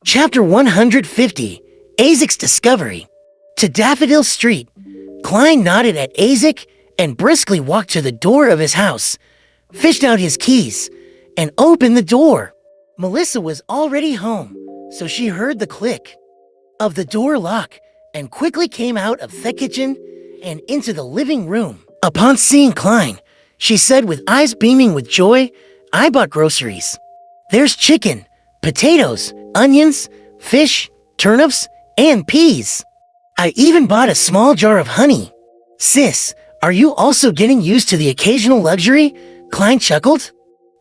Chapter 150, Azik's Discovery. To Daffodil Street, Klein nodded at Azik and briskly walked to the door of his house, fished out his keys, and opened the door. Melissa was already home, so she heard the click of the door lock and quickly came out of the kitchen and into the living room. Upon seeing Klein, she said with eyes beaming with joy, "I bought groceries. There's chicken, potatoes, onions, fish, turnips, and peas. I even bought a small jar of honey." "Sis, are you also getting used to the occasional luxury?" Klein chuckled.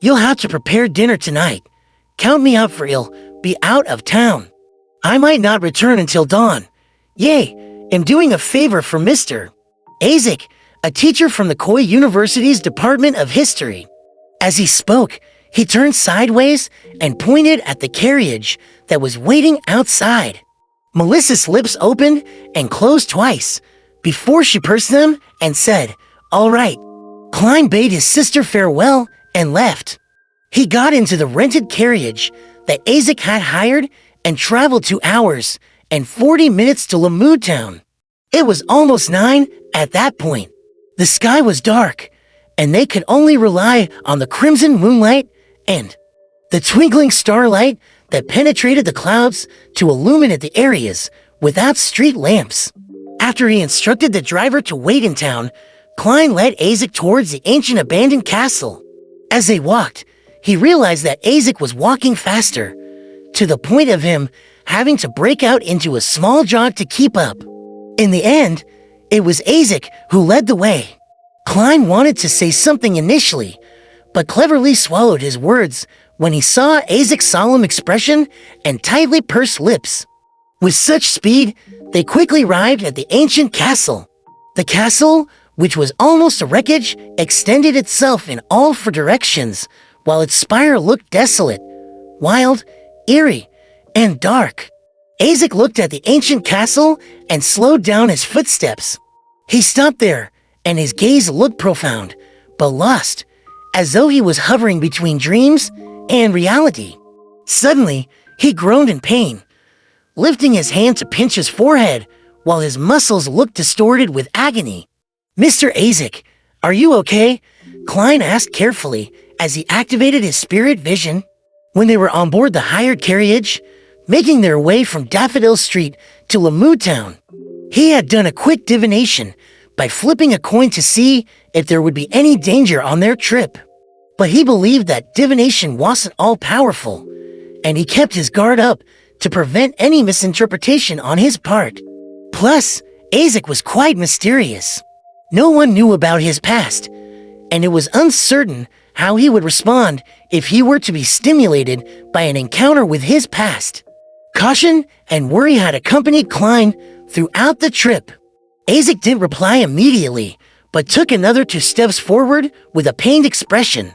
"You'll have to prepare dinner tonight. Count me out for I'll be out of town. I might not return until dawn. Yay, am doing a favor for Mr. Azik, a teacher from the Koi University's Department of History." As he spoke, he turned sideways and pointed at the carriage that was waiting outside. Melissa's lips opened and closed twice before she pursed them and said, "All right." Klein bade his sister farewell and left. He got into the rented carriage that Azik had hired and traveled 2 hours and 40 minutes to Lamud Town. It was almost 9 at that point. The sky was dark, and they could only rely on the crimson moonlight and the twinkling starlight that penetrated the clouds to illuminate the areas without street lamps. After he instructed the driver to wait in town, Klein led Azik towards the ancient abandoned castle. As they walked, he realized that Azik was walking faster, to the point of him having to break out into a small jog to keep up. In the end, it was Azik who led the way. Klein wanted to say something initially, but cleverly swallowed his words when he saw Azik's solemn expression and tightly pursed lips. With such speed, they quickly arrived at the ancient castle. The castle, which was almost a wreckage, extended itself in all 4 directions, while its spire looked desolate, wild, eerie, and dark. Azik looked at the ancient castle and slowed down his footsteps. He stopped there, and his gaze looked profound, but lost, as though he was hovering between dreams and reality. Suddenly, he groaned in pain, lifting his hand to pinch his forehead while his muscles looked distorted with agony. "Mr. Azik, are you okay?" Klein asked carefully as he activated his spirit vision. When they were on board the hired carriage, making their way from Daffodil Street to Lamud Town, he had done a quick divination by flipping a coin to see if there would be any danger on their trip. But he believed that divination wasn't all-powerful, and he kept his guard up to prevent any misinterpretation on his part. Plus, Azik was quite mysterious. No one knew about his past, and it was uncertain how he would respond if he were to be stimulated by an encounter with his past. Caution and worry had accompanied Klein throughout the trip. Azik didn't reply immediately, but took another 2 steps forward with a pained expression.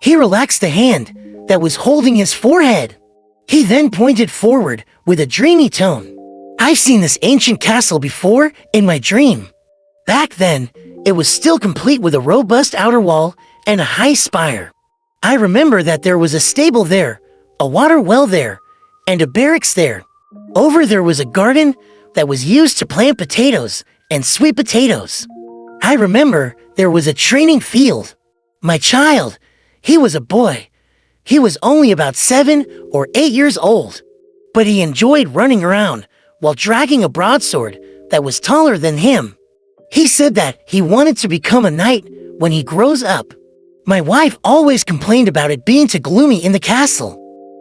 He relaxed the hand that was holding his forehead. He then pointed forward with a dreamy tone. "I've seen this ancient castle before in my dream. Back then, it was still complete with a robust outer wall and a high spire. I remember that there was a stable there, a water well there, and a barracks there. Over there was a garden that was used to plant potatoes and sweet potatoes. I remember there was a training field. My child, he was a boy. He was only about 7 or 8 years old, but he enjoyed running around while dragging a broadsword that was taller than him. He said that he wanted to become a knight when he grows up. My wife always complained about it being too gloomy in the castle.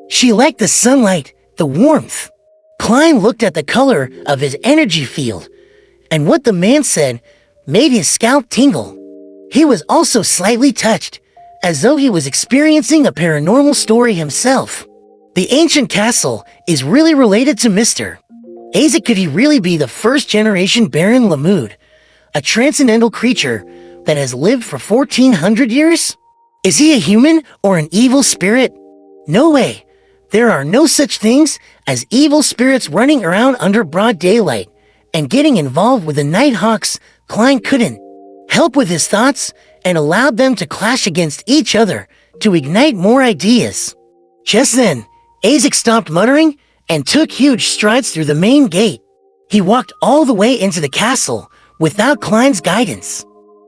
She liked the sunlight, the warmth." Klein looked at the color of his energy field, and what the man said made his scalp tingle. He was also slightly touched, as though he was experiencing a paranormal story himself. The ancient castle is really related to Mr. Azik. Could he really be the first-generation Baron Lamud, a transcendental creature that has lived for 1400 years? Is he a human or an evil spirit? No way. There are no such things as evil spirits running around under broad daylight, and getting involved with the Nighthawks. Klein couldn't help with his thoughts and allowed them to clash against each other to ignite more ideas. Just then, Azik stopped muttering and took huge strides through the main gate. He walked all the way into the castle without Klein's guidance.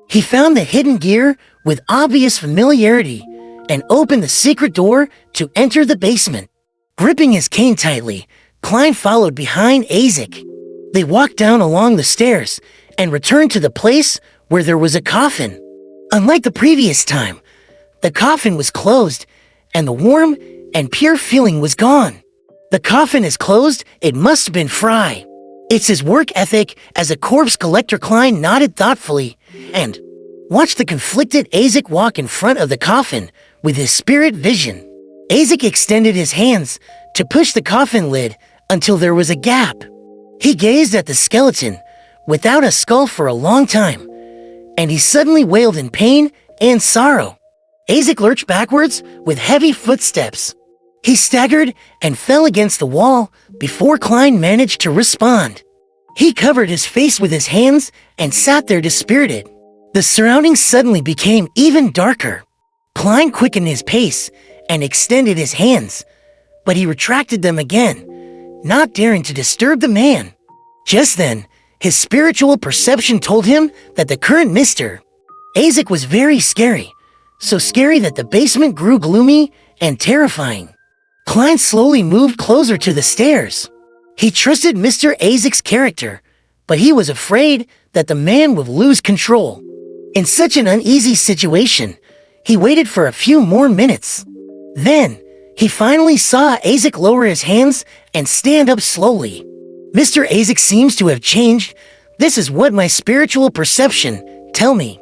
He found the hidden gear with obvious familiarity and opened the secret door to enter the basement. Gripping his cane tightly, Klein followed behind Azik. They walked down along the stairs and returned to the place where there was a coffin. Unlike the previous time, the coffin was closed and the warm and pure feeling was gone. The coffin is closed, it must have been Fry. It's his work ethic as a corpse collector. Klein nodded thoughtfully and watched the conflicted Azik walk in front of the coffin with his spirit vision. Azik extended his hands to push the coffin lid until there was a gap. He gazed at the skeleton without a skull for a long time, and he suddenly wailed in pain and sorrow. Azik lurched backwards with heavy footsteps. He staggered and fell against the wall before Klein managed to respond. He covered his face with his hands and sat there dispirited. The surroundings suddenly became even darker. Klein quickened his pace and extended his hands, but he retracted them again, not daring to disturb the man. Just then, his spiritual perception told him that the current Mr. Azik was very scary, so scary that the basement grew gloomy and terrifying. Klein slowly moved closer to the stairs. He trusted Mr. Azik's character, but he was afraid that the man would lose control. In such an uneasy situation, he waited for a few more minutes. Then, he finally saw Azik lower his hands and stand up slowly. Mr. Azik seems to have changed. This is what my spiritual perception tell me.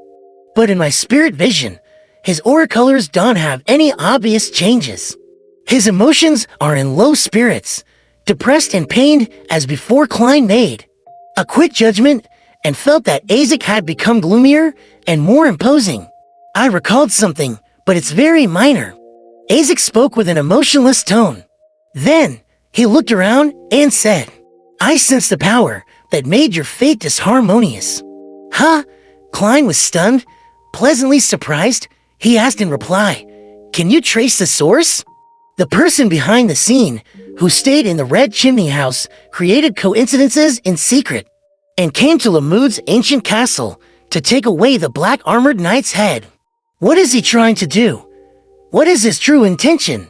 But in my spirit vision, his aura colors don't have any obvious changes. His emotions are in low spirits, depressed and pained as before. Klein made a quick judgment and felt that Azik had become gloomier and more imposing. I recalled something, but it's very minor. Azik spoke with an emotionless tone. Then, he looked around and said, I sense the power that made your fate disharmonious. Huh? Klein was stunned, pleasantly surprised. He asked in reply, can you trace the source? The person behind the scene, who stayed in the Red Chimney House, created coincidences in secret, and came to Lamud's ancient castle to take away the Black Armored Knight's head. What is he trying to do? What is his true intention?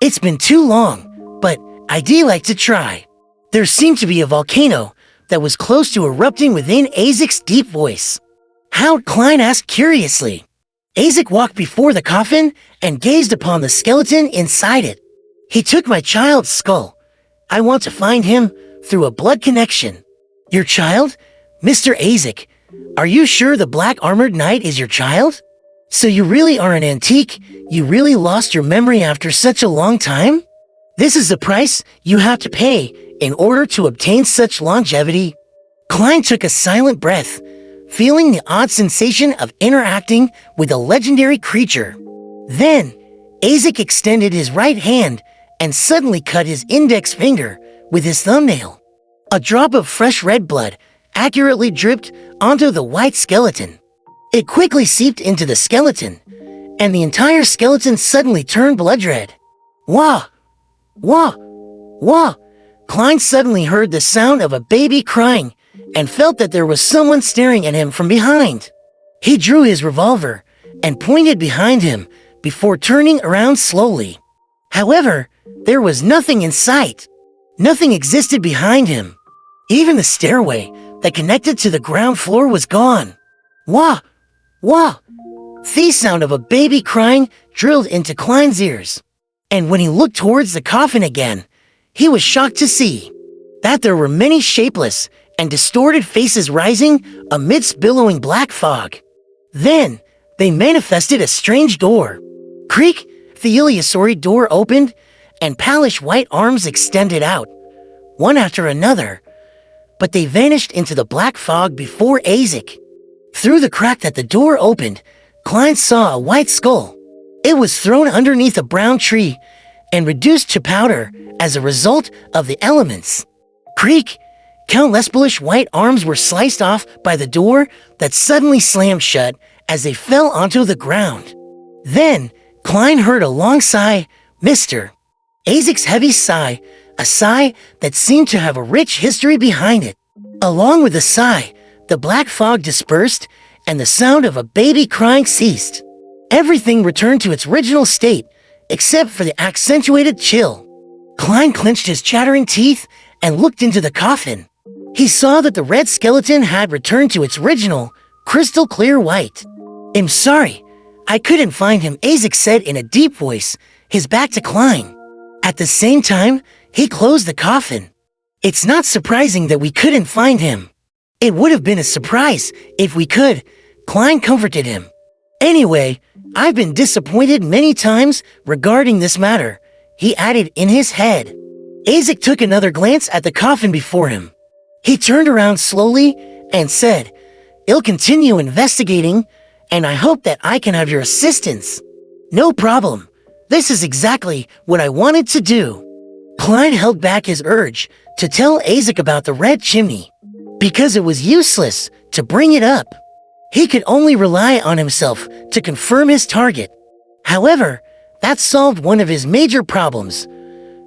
It's been too long, but I'd like to try. There seemed to be a volcano that was close to erupting within Azik's deep voice. How? Klein asked curiously. Azik walked before the coffin and gazed upon the skeleton inside it. He took my child's skull. I want to find him through a blood connection. Your child? Mr. Azik, are you sure the Black Armored Knight is your child? So you really are an antique? You really lost your memory after such a long time? This is the price you have to pay in order to obtain such longevity. Klein took a silent breath, feeling the odd sensation of interacting with a legendary creature. Then, Azik extended his right hand and suddenly cut his index finger with his thumbnail. A drop of fresh red blood accurately dripped onto the white skeleton. It quickly seeped into the skeleton, and the entire skeleton suddenly turned blood red. Wah! Wah! Wah! Klein suddenly heard the sound of a baby crying and felt that there was someone staring at him from behind. He drew his revolver and pointed behind him before turning around slowly. However, there was nothing in sight. Nothing existed behind him. Even the stairway that connected to the ground floor was gone. Wah! Wah! The sound of a baby crying drilled into Klein's ears. And when he looked towards the coffin again, he was shocked to see that there were many shapeless and distorted faces rising amidst billowing black fog. Then, they manifested a strange door. Creak! The illusory door opened, and palish white arms extended out, one after another, but they vanished into the black fog before Azik. Through the crack that the door opened, Klein saw a white skull. It was thrown underneath a brown tree and reduced to powder as a result of the elements. Creak! Countless bluish white arms were sliced off by the door that suddenly slammed shut as they fell onto the ground. Then, Klein heard a long sigh. Mr. Azik's heavy sigh a sigh that seemed to have a rich history behind it. Along with the sigh, the black fog dispersed and the sound of a baby crying ceased. Everything returned to its original state, except for the accentuated chill. Klein clenched his chattering teeth and looked into the coffin. He saw that the red skeleton had returned to its original, crystal clear white. "I'm sorry, I couldn't find him," Azik said in a deep voice, his back to Klein. At the same time, he closed the coffin. "It's not surprising that we couldn't find him. It would have been a surprise if we could," Klein comforted him. "Anyway, I've been disappointed many times regarding this matter," he added in his head. Azik took another glance at the coffin before him. He turned around slowly and said, "I'll continue investigating, and I hope that I can have your assistance." "No problem. This is exactly what I wanted to do." Klein held back his urge to tell Azik about the red chimney, because it was useless to bring it up. He could only rely on himself to confirm his target. However, that solved one of his major problems,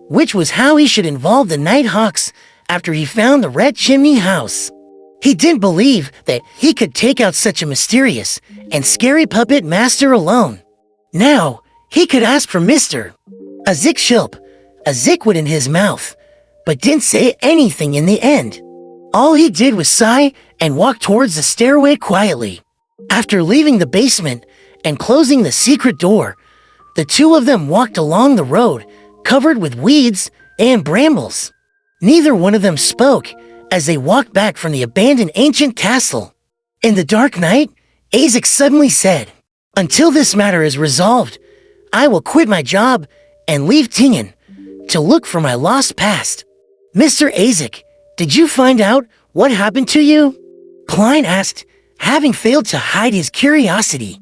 which was how he should involve the Nighthawks after he found the red chimney house. He didn't believe that he could take out such a mysterious and scary puppet master alone. Now, he could ask for Mr. Azik Shilp, Azik would in his mouth, but didn't say anything in the end. All he did was sigh and walk towards the stairway quietly. After leaving the basement and closing the secret door, the two of them walked along the road, covered with weeds and brambles. Neither one of them spoke as they walked back from the abandoned ancient castle. In the dark night, Azik suddenly said, "Until this matter is resolved, I will quit my job and leave Tingen to look for my lost past." "Mr. Azik, did you find out what happened to you?" Klein asked, having failed to hide his curiosity.